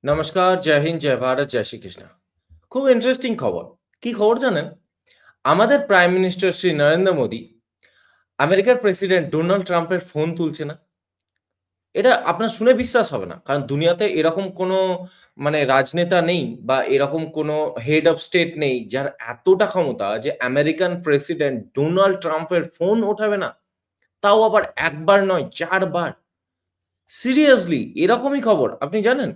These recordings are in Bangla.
নমস্কার, জয় হিন্দ, জয় ভারত, জয় শ্রীকৃষ্ণ। খুব ইন্টারেস্টিং খবর। কি খবর জানেন? আমাদের প্রাইম মিনিস্টার শ্রী নরেন্দ্র মোদি আমেরিকার প্রেসিডেন্ট ডোনাল্ড ট্রাম্পের ফোন তুলছে না। এটা আপনার শুনে বিশ্বাস হবে না। কারণ দুনিয়াতে এরকম কোনো রাজনেতা নেই বা এরকম কোনো হেড অফ স্টেট নেই যার এতটা ক্ষমতা যে আমেরিকান প্রেসিডেন্ট ডোনাল্ড ট্রাম্পের ফোন ওঠাবে না। তাও আবার ১ বার নয় ৪ বার। সিরিয়াসলি এরকমই খবর। আপনি জানেন?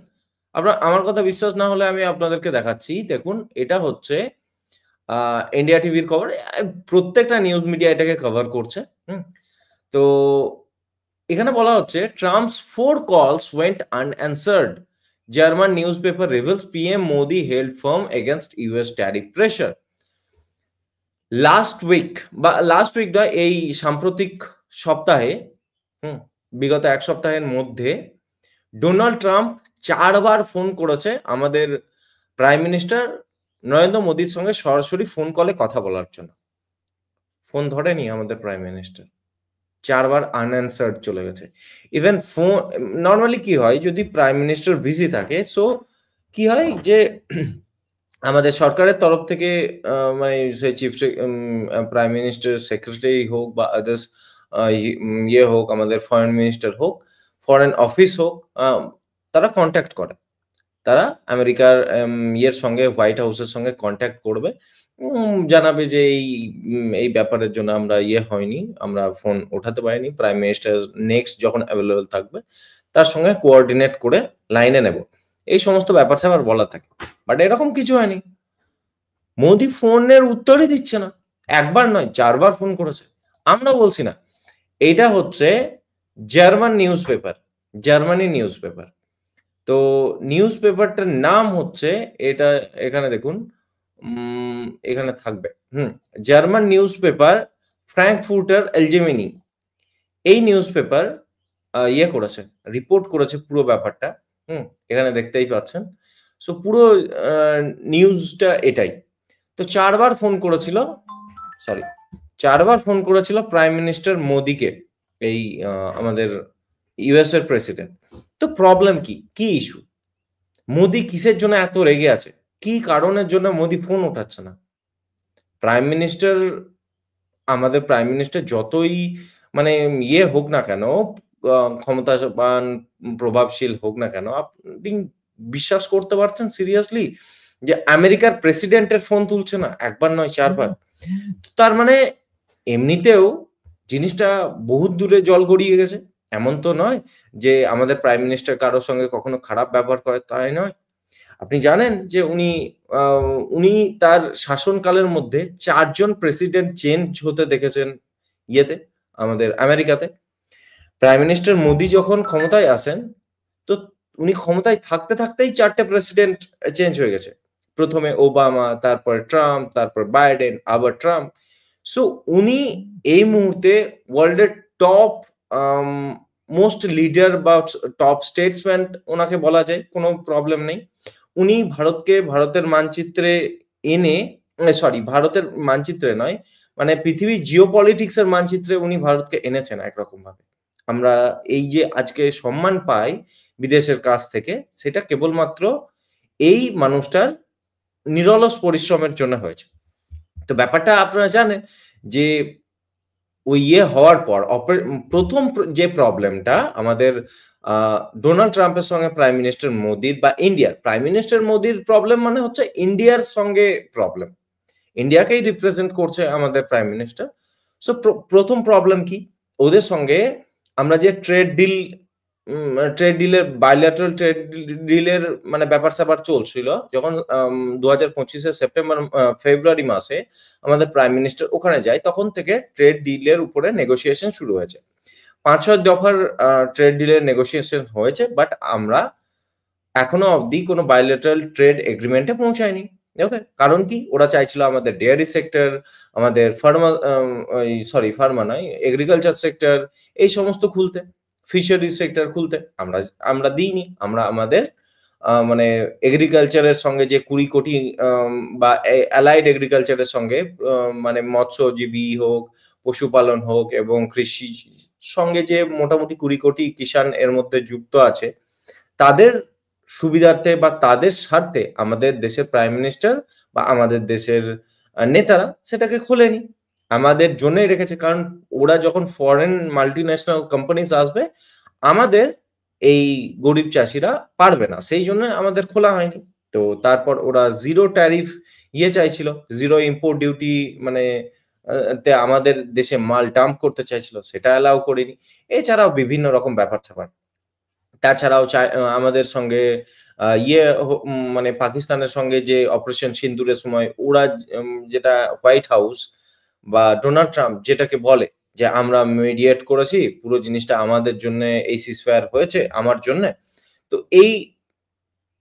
আমার কথা বিশ্বাস না হলে আমি আপনাদেরকে দেখাচ্ছি। দেখুন, এটা হচ্ছে আ ইন্ডিয়া টিভির খবর। প্রত্যেকটা নিউজ মিডিয়া এটাকে কভার করছে। হুম? তো এখানে বলা হচ্ছে, "Trump's 4 calls went unanswered. German newspaper reveals PM Modi held firm against US tariff pressure." Last week নয়, এই সাম্প্রতিক সপ্তাহে, হুম? বিগত ১ সপ্তাহের মধ্যে ডোনাল্ড ট্রাম্প ৪ বার ফোন করেছে আমাদের প্রাইম মিনিস্টার নরেন্দ্র মোদির সঙ্গে সরাসরি ফোন কলে কথা বলার জন্য। ফোন ধরেনি আমাদের প্রাইম মিনিস্টার। ৪ বার আনঅ্যানসার্ড চলে গেছে। ইভেন নরমালি কি হয়, যদি প্রাইম মিনিস্টার বিজি থাকে, সো কি হয় যে আমাদের সরকারের তরফ থেকে সে চিফ সে প্রাইম মিনিস্টার সেক্রেটারি হোক বা আদার্স ইয়ে হোক, আমাদের ফরেন মিনিস্টার হোক, ফরেন অফিস হোক, আ তারা কনট্যাক্ট করে। তারা আমেরিকার ইয়ের সঙ্গে, হোয়াইট হাউসের সঙ্গে কনট্যাক্ট করবে। জানাবে যে এই ব্যাপারের জন্য আমরা ইয়ে হয়নি, আমরা ফোন ওঠাতে পারিনি। প্রাইম মিনিস্টার নেক্সট যখন এভেইলেবল থাকবে, তার সঙ্গে কোঅর্ডিনেট করে লাইনে নেব। এই সমস্ত ব্যাপার-স্যাপার বলা থাকে। বাট এরকম কিছু হয়নি। মোদি ফোনের উত্তরই দিচ্ছে না। ১ বার নয় ৪ বার ফোন করেছে। আমরা বলছি না। এইটা হচ্ছে German newspaper, Germany newspaper. তো নিউজ পেপারটার নাম হচ্ছে, এটা এখানে দেখুন, এখানে থাকবে। German newspaper Frankfurter Allgemeine. এই নিউজ পেপার ইয়ে করেছে, রিপোর্ট করেছে পুরো ব্যাপারটা। হুম? এখানে দেখতেই পাচ্ছেন। সো পুরো আ নিউজটা এটাই। তো ৪ বার ফোন করেছিল, সরি, ৪ বার ফোন করেছিল প্রাইম মিনিস্টার মোদিকে এই আ আমাদের ইউএস এর প্রেসিডেন্ট। তো প্রবলেম কি? কি ইস্যু? মোদি কিসের জন্য এত রেগে আছে? কি কারণের জন্য মোদি ফোন ওঠাচ্ছে না? প্রাইম মিনিস্টার আমাদের প্রাইম মিনিস্টার যতই মানে ইয়ে হোক না কেন, ক্ষমতাবান, প্রভাবশীল হোক না কেন, আপনি বিশ্বাস করতে পারছেন সিরিয়াসলি যে আমেরিকার প্রেসিডেন্টের ফোন তুলছে না? ১ বার নয় ৪ বার। তার মানে এমনিতেও জিনিসটা বহুত দূরে জল গড়িয়ে গেছে। এমন তো নয় যে আমাদের প্রাইম মিনিস্টার কারো সঙ্গে কখনো খারাপ ব্যবহার করে, তাই নয়। আপনি জানেন যে আ উনি তার শাসনকালের মধ্যে ৪ জন প্রেসিডেন্ট চেঞ্জ হতে দেখেছেন ইয়েতে, আমাদের আমেরিকাতে। প্রাইম মিনিস্টার মোদি যখন ক্ষমতায় আসেন, তো উনি ক্ষমতায় থাকতে, থাকতেই ৪ টে প্রেসিডেন্ট চেঞ্জ হয়ে গেছে। ১ম এ ওবামা, তারপরে ট্রাম্প, তারপর বাইডেন, আবার ট্রাম্প। সো উনি এই মুহূর্তে ওয়ার্লড এর টপ আম মোস্ট লিডার বা টপ স্টেটসম্যান উনাকে বলা যায়। কোন প্রবলেম নেই। উনি ভারতকে ভারতের মানচিত্রে এনে, সরি, ভারতের মানচিত্রে নয়, মানে পৃথিবীর জিওপলিটিক্স এর মানচিত্রে উনি ভারতকে এনেছেন একরকমভাবে। আমরা এই যে আজকে সম্মান পাই বিদেশের কাছ থেকে, সেটা কেবলমাত্র এই মানুষটার নিরলস পরিশ্রমের জন্য হয়েছে। তো ব্যাপারটা আপনারা জানেন যে ওই ইয়ে হওয়ার পর ১ম যে প্রবলেমটা আমাদের আ ডোনাল্ড ট্রাম্পের সঙ্গে প্রাইম মিনিস্টার মোদির বা ইন্ডিয়ার প্রাইম মিনিস্টার মোদির প্রবলেম মানে হচ্ছে ইন্ডিয়ার সঙ্গে প্রবলেম। ইন্ডিয়াকেই রিপ্রেজেন্ট করছে আমাদের প্রাইম মিনিস্টার। সো ১ম প্রবলেম কি? ওদের সঙ্গে আমরা যে ট্রেড ডিলের বাইলেটারাল ট্রেড ডিলের ব্যাপার-স্যাপার চলছিল। যখন ২০২৫ এর ফেব্রুয়ারি মাসে আমাদের প্রাইম মিনিস্টার ওখানে যায়, তখন থেকে ট্রেড ডিলের উপরে নেগোশিয়েশন শুরু হয়েছে। ৫-৬ দফার ট্রেড ডিলের নেগোশিয়েশন হয়েছে। বাট আমরা এখনো অবধি কোন bilateral ট্রেড এগ্রিমেন্ট এ পৌঁছায়নি। ওকে? কারণ কি? ওরা চাইছিল আমাদের ডেয়ারি সেক্টর, আমাদের ফার্মা আম ওই সরি, ফার্মা নয়, এগ্রিকালচার সেক্টর, এই সমস্ত খুলতে, ফিশারিজ সেক্টর খুলতে। আমরা দিইনি। আমরা আমাদের মানে এগ্রিকালচার এর সঙ্গে যে ২০ কোটি বা অ্যালাইড এগ্রিকালচার এর সঙ্গে, মৎস্যজীবী হোক, পশুপালন হোক এবং কৃষির সঙ্গে যে মোটামুটি ২০ কোটি কিষান এর মধ্যে যুক্ত আছে, তাদের সুবিধার্থে বা তাদের স্বার্থে আমাদের দেশের প্রাইম মিনিস্টার বা আমাদের দেশের নেতারা সেটাকে খোলেনি। আমাদের জন্যই রেখেছে। কারণ ওরা যখন ফরেন মাল্টিন্যাশনাল কোম্পানিজ আসবে, আমাদের এই গরিব চাষীরা পারবে না। সেই জন্য আমাদের খোলা হয়নি। তো তারপর ওরা 0 ট্যারিফ চাইছিল। 0 ইম্পোর্ট ডিউটি মানে তে আমাদের দেশে মাল ডাম্প করতে চাইছিল। সেটা অ্যালাও করিনি। এছাড়াও বিভিন্ন রকম ব্যাপার-স্যাপার। তাছাড়াও আমাদের সঙ্গে মানে পাকিস্তানের সঙ্গে যে অপারেশন সিন্দুরের সময় ওরা যেটা হোয়াইট হাউস বা ডোনাল্ড ট্রাম্প যেটাকে বলে যে, "আমরা মিডিয়েট করেছি। পুরো জিনিসটা আমাদের জন্যে এই সিজফায়ার হয়েছে আমার জন্যে।" তো এই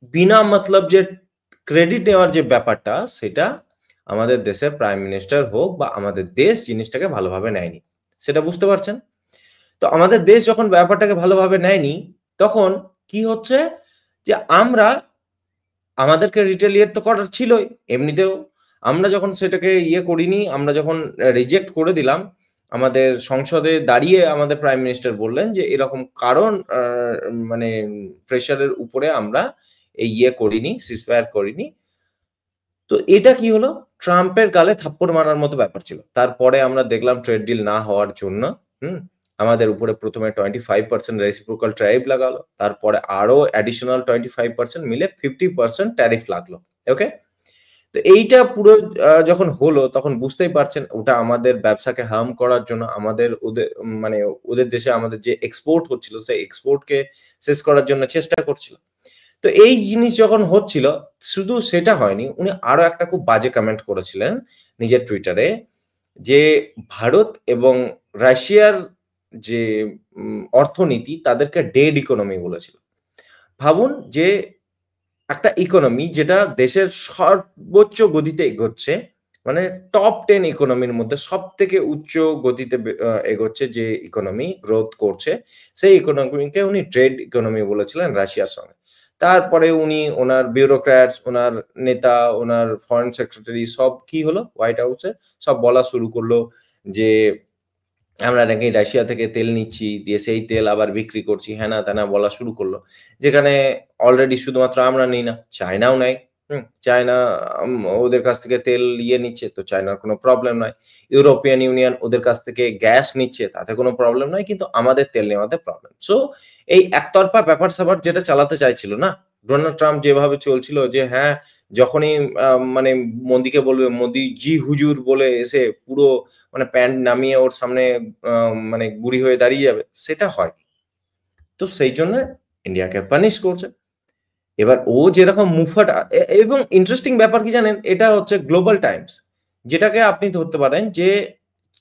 বিনা মতলব যে ক্রেডিট নেওয়ার যে ব্যাপারটা, সেটা আমাদের দেশের প্রাইম মিনিস্টার হোক বা আমাদের দেশ জিনিসটাকে ভালোভাবে নেয়নি। সেটা বুঝতে পারছেন? তো আমাদের দেশ যখন ব্যাপারটাকে ভালোভাবে নেয়নি, তখন কি হচ্ছে যে আমরা আমাদেরকে রিটেলিয়েট তো করার ছিলই এমনিতেও। আমরা যখন সেটাকে করিনি, আমরা যখন রিজেক্ট করে দিলাম, আমাদের সংসদে দাঁড়িয়ে আমাদের প্রাইম মিনিস্টার বললেন যে, "এরকম কারণ মানে প্রেশারের উপরে আমরা এই করিনি, সিজফায়ার করিনি।" তো এটা কি হলো? ট্রাম্পের গালে থাপ্পড় মারার মতো ব্যাপার ছিল। তারপরে আমরা দেখলাম ট্রেড ডিল না হওয়ার জন্য, হুম? আমাদের উপরে ১ম এ 25% রেসিপ্রোকাল ট্যারিফ লাগালো। তারপরে আরো অ্যাডিশনাল 25% মিলে 50% ট্যারিফ লাগলো। ওকে? তো এইটা পুরো যখন হলো তখন বুঝতেই পারছেন ওটা আমাদের ব্যবসাকে হার্ম করার জন্য আমাদের মানে ওদের দেশে আমাদের যে এক্সপোর্ট হচ্ছিল সেই এক্সপোর্ট কে শেষ করার জন্য চেষ্টা করছিল। তো এই জিনিস যখন হচ্ছিল, শুধু সেটা হয়নি, উনি আরো একটা খুব বাজে কমেন্ট করেছিলেন নিজের টুইটারে যে, ভারত এবং রাশিয়ার যে অর্থনীতি তাদেরকে ডেড ইকোনমি বলেছিল। ভাবুন যে একটা ইকোনমি যেটা দেশের সর্বোচ্চ গতিতে এগোচ্ছে, মানে টপ 10 ইকোনমির মধ্যে সবথেকে উচ্চ গতিতে এগোচ্ছে যে ইকোনমি গ্রোথ করছে, সেই ইকোনমিকে উনি ট্রেড ইকোনমি বলেছিলেন রাশিয়ার সঙ্গে। তারপরে উনি ওনার বিউরোক্র্যাটস, ওনার নেতা, ওনার ফরেন সেক্রেটারি সব কি হলো হোয়াইট হাউসে সব বলা শুরু করলো যে আমরা নাকি রাশিয়া থেকে তেল নিচ্ছি, দিয়ে সেই তেল আবার বিক্রি করছি, হেনা-তেনা বলা শুরু করলো। যেখানে অলরেডি শুধুমাত্র আমরা নিই না, চায়নাও নেয়। চায়না ওদের কাছ থেকে তেল নিচ্ছে, তো চায়নার কোনো প্রবলেম নাই। ইউরোপিয়ান ইউনিয়ন ওদের কাছ থেকে গ্যাস নিচ্ছে, তাতে কোনো প্রবলেম নাই। কিন্তু আমাদের তেল নেওয়াতে প্রবলেম। সো এই একতরফা ব্যাপার-স্যাপার যেটা চালাতে চাইছিল না? ডোনাল্ড ট্রাম্প যেভাবে চলছিল যে হ্যাঁ, যখনই মানে মোদিকে বলবে, "মোদি জি হুজুর" বলে এসে পুরো মানে প্যান্ট নামিয়ে ওর সামনে আ মানে গুঁড়ি হয়ে দাঁড়িয়ে যাবে, সেটা হয়নি। তো সেই জন্য ইন্ডিয়াকে পানিশ করছে। এবার ও যেরকম মুভমেন্ট এবং ইন্টারেস্টিং ব্যাপার কি জানেন? এটা হচ্ছে গ্লোবাল টাইমস। যেটাকে আপনি ধরতে পারেন যে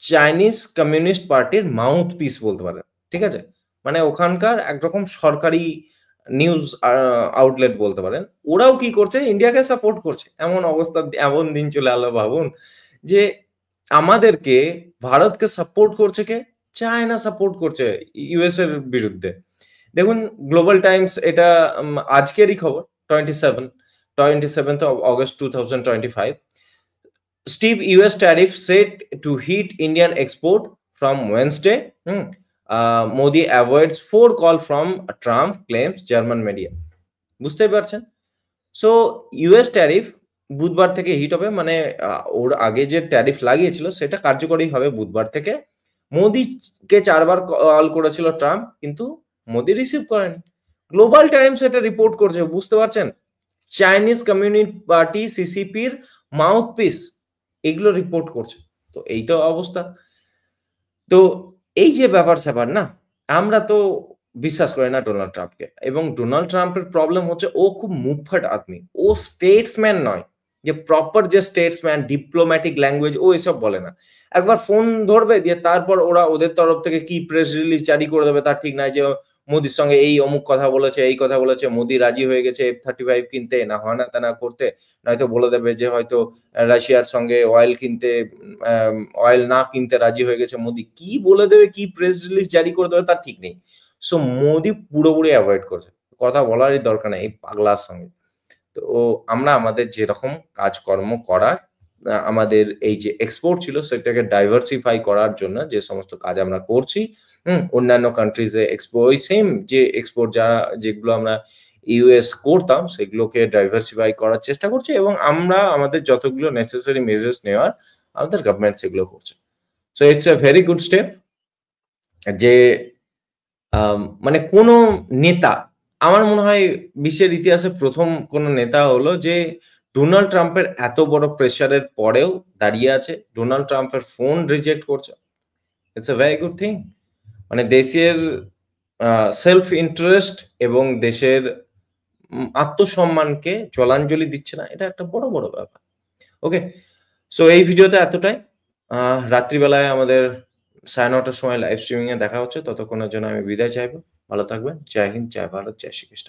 চাইনিজ কমিউনিস্ট পার্টির মাউথ পিস বলতে পারেন। ঠিক আছে? মানে ওখানকার একরকম সরকারি নিউজ আউটলেট বলতে পারেন। ওরাও কি করছে? ইন্ডিয়াকে সাপোর্ট করছে। এমন অবস্থা এমন দিন চলে এলো ভাবুন যে আমাদেরকে ভারতকে সাপোর্ট করছে কে? চায়না সাপোর্ট করছে ইউএস এর বিরুদ্ধে। দেখুন গ্লোবাল টাইমস এটা আজকেরই খবর 27th of August 2025. Steep US tariff set to hit Indian export from Wednesday. Modi avoids 4 call from Trump, claims German media. বুঝতেই পারছেন? সো ইউএস ট্যারিফ বুধবার থেকে হিট হবে মানে ওর আগে যে ট্যারিফ লাগিয়েছিল সেটা কার্যকরী হবে বুধবার থেকে। মোদিকে ৪ বার কল করেছিল ট্রাম্প কিন্তু মোদি রিসিভ করেনি। গ্লোবাল টাইমস এটা রিপোর্ট করছে বুঝতে পারছেন? চাইনিজ কমিউনিস্ট পার্টি সিসিপির মাউথপিস এগুলো রিপোর্ট করছে। তো এই তো অবস্থা। তো এই যে ব্যাপার-স্যাপার না, আমরা তো বিশ্বাস করি না ডোনাল্ড ট্রাম্পকে এবং ডোনাল্ড ট্রাম্পের প্রবলেম হচ্ছে ও খুব মুভফাট আদমি। ও স্টেটসম্যান নয়। যে প্রপার যে স্টেটসম্যান, ডিপ্লোম্যাটিক ল্যাঙ্গুয়েজ ও এসব বলে না। একবার ফোন ধরবে দিয়ে তারপর ওরা ওদের তরফ থেকে কি প্রেস রিলিজ জারি করে দেবে তার ঠিক নাই যে মোদির সঙ্গে এই অমুক কথা বলেছে, এই কথা বলেছে, মোদি রাজি হয়ে গেছে F-35 কিনতে না হেনা-তেনা করতে। নয়তো বলে দেবে যে হয়তো রাশিয়ার সঙ্গে অয়েল কিনতে অয়েল না কিনতে রাজি হয়ে গেছে মোদি। কি বলে দেবে, কি প্রেস রিলিজ জারি করে দেবে তার ঠিক নেই। সো মোদি পুরোপুরি এভয়েড করছে। কথা বলারই দরকার নাই এই পাগলার সঙ্গে। তো আমরা আমাদের যেরকম কাজকর্ম করার আমাদের এই যে এক্সপোর্ট ছিল সেটাকে ডাইভার্সিফাই করার জন্য যে সমস্ত কাজ আমরা করছি, অন্যান্য কান্ট্রিজ এ ওই সেম যে এক্সপোর্ট যেগুলো আমরা ইউএস করতাম সেগুলোকে ডাইভার্সিফাই করার চেষ্টা করছে এবং আমরা আমাদের যতগুলো নেসেসারি মেজার্স নেওয়ার আমাদের গভর্নমেন্ট সেগুলো করছে। So it's a very good step যে মানে কোনো নেতা আমার মনে হয় বিশ্বের ইতিহাসে ১ম কোনো নেতা হলো যে ডোনাল্ড ট্রাম্পের এত বড় প্রেশারের পরেও দাঁড়িয়ে আছে। ডোনাল্ড ট্রাম্পের ফোন রিজেক্ট করছে। It's a very good thing. মানে দেশের সেলফ ইন্টারেস্ট এবং দেশের আত্মসম্মানকে জলাঞ্জলি দিচ্ছে না। এটা একটা বড়, বড় ব্যাপার। ওকে? সো এই ভিডিওতে এতটাই। রাত্রিবেলায় আমাদের ৯:৩০ টার সময় লাইভ স্ট্রিমিং এ দেখা হচ্ছে। ততক্ষণের জন্য আমি বিদায় চাইবো। ভালো থাকবেন। জয় হিন্দ, জয় ভারত, জয় শ্রীকৃষ্ণ।